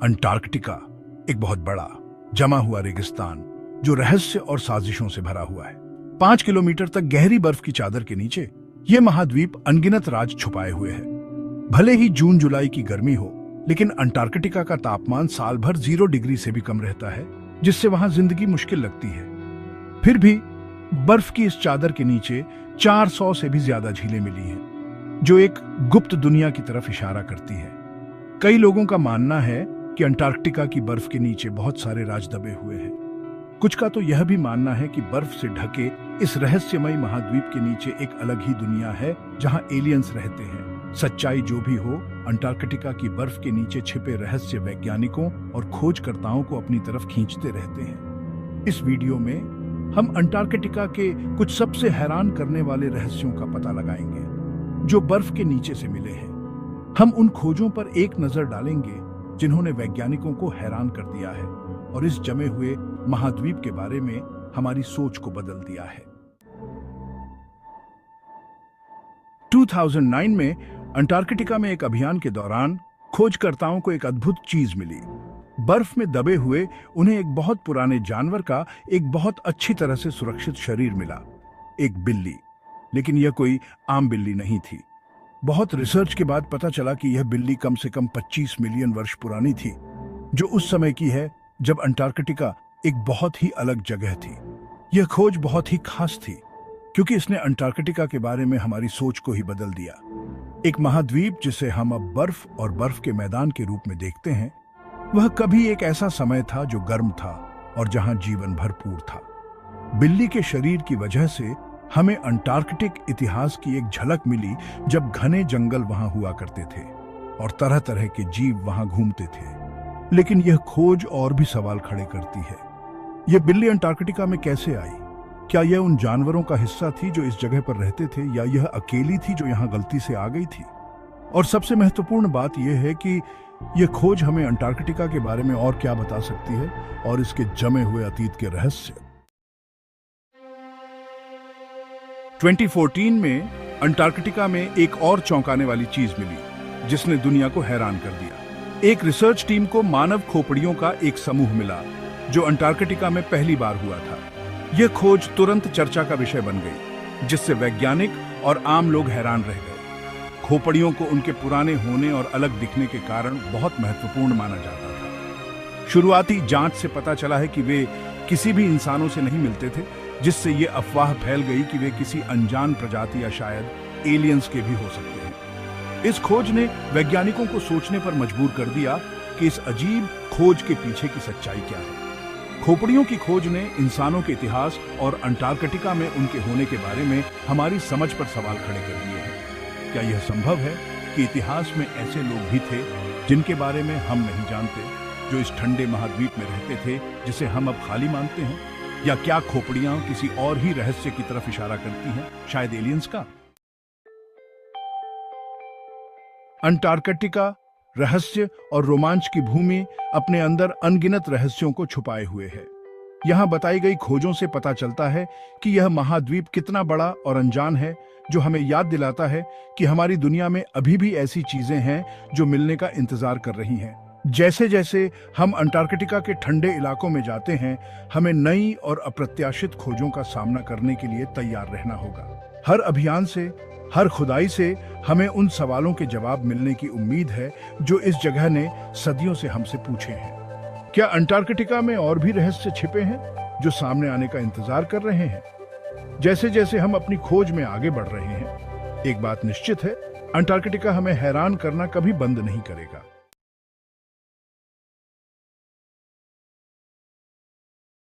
Antarctica एक बहुत बड़ा जमा हुआ रेगिस्तान जो रहस्य और साजिशों से भरा हुआ है। 5 किलोमीटर तक गहरी बर्फ की चादर के नीचे यह महाद्वीप अनगिनत राज छुपाए हुए है। भले ही जून जुलाई की गर्मी हो, लेकिन अंटार्कटिका का तापमान साल भर 0 डिग्री से भी कम रहता है, जिससे वहां जिंदगी मुश्किल लगती है। फिर भी बर्फ की इस चादर के नीचे 400 से भी ज्यादा झीलें मिली हैं, जो एक गुप्त दुनिया की तरफ इशारा करती है। कई लोगों का मानना है कि अंटार्कटिका की बर्फ के नीचे बहुत सारे राज दबे हुए हैं। कुछ का तो यह भी मानना है कि बर्फ से ढके इस रहस्यमय महाद्वीप के नीचे एक अलग ही दुनिया है, जहां एलियंस रहते हैं। सच्चाई जो भी हो, अंटार्कटिका की बर्फ के नीचे छिपे रहस्य वैज्ञानिकों और खोजकर्ताओं को अपनी तरफ खींचते रहते हैं। इस वीडियो में हम अंटार्कटिका के कुछ सबसे हैरान करने वाले रहस्यों का पता लगाएंगे, जो बर्फ के नीचे से मिले हैं। हम उन खोजों पर एक नजर डालेंगे जिन्होंने वैज्ञानिकों को हैरान कर दिया है और इस जमे हुए महाद्वीप के बारे में हमारी सोच को बदल दिया है। 2009 में अंटार्कटिका में एक अभियान के दौरान खोजकर्ताओं को एक अद्भुत चीज मिली। बर्फ में दबे हुए उन्हें एक बहुत पुराने जानवर का एक बहुत अच्छी तरह से सुरक्षित शरीर मिला, एक बिल्ली। लेकिन यह कोई आम बिल्ली नहीं थी। बहुत रिसर्च के बाद पता चला कि यह बिल्ली कम से कम 25 मिलियन वर्ष पुरानी थी, जो उस समय की है जब अंटार्कटिका एक बहुत ही अलग जगह थी। यह खोज बहुत ही खास थी, क्योंकि इसने अंटार्कटिका के बारे में हमारी सोच को ही बदल दिया। एक महाद्वीप जिसे हम अब बर्फ और बर्फ के मैदान के रूप में देखते हैं, वह कभी एक ऐसा समय था जो गर्म था और जहां जीवन भरपूर था। बिल्ली के शरीर की वजह से हमें अंटार्कटिक इतिहास की एक झलक मिली, जब घने जंगल वहां हुआ करते थे और तरह तरह के जीव वहां घूमते थे। लेकिन यह खोज और भी सवाल खड़े करती है। यह बिल्ली अंटार्कटिका में कैसे आई? क्या यह उन जानवरों का हिस्सा थी जो इस जगह पर रहते थे, या यह अकेली थी जो यहां गलती से आ गई थी? और सबसे महत्वपूर्ण बात यह है कि यह खोज हमें अंटार्कटिका के बारे में और क्या बता सकती है और इसके जमे हुए अतीत के रहस्य। 2014 में अंटार्कटिका में एक और चौंकाने वाली चीज मिली, जिसने दुनिया को हैरान कर दिया। एक रिसर्च टीम को मानव खोपड़ियों का एक समूह मिला, जो अंटार्कटिका में पहली बार हुआ था। यह खोज तुरंत चर्चा का विषय बन गई, जिससे वैज्ञानिक और आम लोग हैरान रह गए। खोपड़ियों को उनके पुराने होने और अलग दिखने के कारण बहुत महत्वपूर्ण माना जाता था। शुरुआती जांच से पता चला है कि वे किसी भी इंसानों से नहीं मिलते थे, जिससे ये अफवाह फैल गई कि वे किसी अनजान प्रजाति या शायद एलियंस के भी हो सकते हैं। इस खोज ने वैज्ञानिकों को सोचने पर मजबूर कर दिया कि इस अजीब खोज के पीछे की सच्चाई क्या है। खोपड़ियों की खोज ने इंसानों के इतिहास और अंटार्कटिका में उनके होने के बारे में हमारी समझ पर सवाल खड़े कर दिए हैं। क्या यह संभव है कि इतिहास में ऐसे लोग भी थे जिनके बारे में हम नहीं जानते, जो इस ठंडे महाद्वीप में रहते थे जिसे हम अब खाली मानते हैं? या क्या खोपड़ियां किसी और ही रहस्य की तरफ इशारा करती हैं, शायद एलियंस का? अंटार्कटिका रहस्य और रोमांच की भूमि अपने अंदर अनगिनत रहस्यों को छुपाए हुए है। यहां बताई गई खोजों से पता चलता है कि यह महाद्वीप कितना बड़ा और अनजान है, जो हमें याद दिलाता है कि हमारी दुनिया में अभी भी ऐसी चीजें हैं जो मिलने का इंतजार कर रही हैं। जैसे जैसे हम अंटार्कटिका के ठंडे इलाकों में जाते हैं, हमें नई और अप्रत्याशित खोजों का सामना करने के लिए तैयार रहना होगा। हर अभियान से, हर खुदाई से हमें उन सवालों के जवाब मिलने की उम्मीद है जो इस जगह ने सदियों से हमसे पूछे हैं। क्या अंटार्कटिका में और भी रहस्य छिपे हैं जो सामने आने का इंतजार कर रहे हैं? जैसे जैसे हम अपनी खोज में आगे बढ़ रहे हैं, एक बात निश्चित है, अंटार्कटिका हमें हैरान करना कभी बंद नहीं करेगा।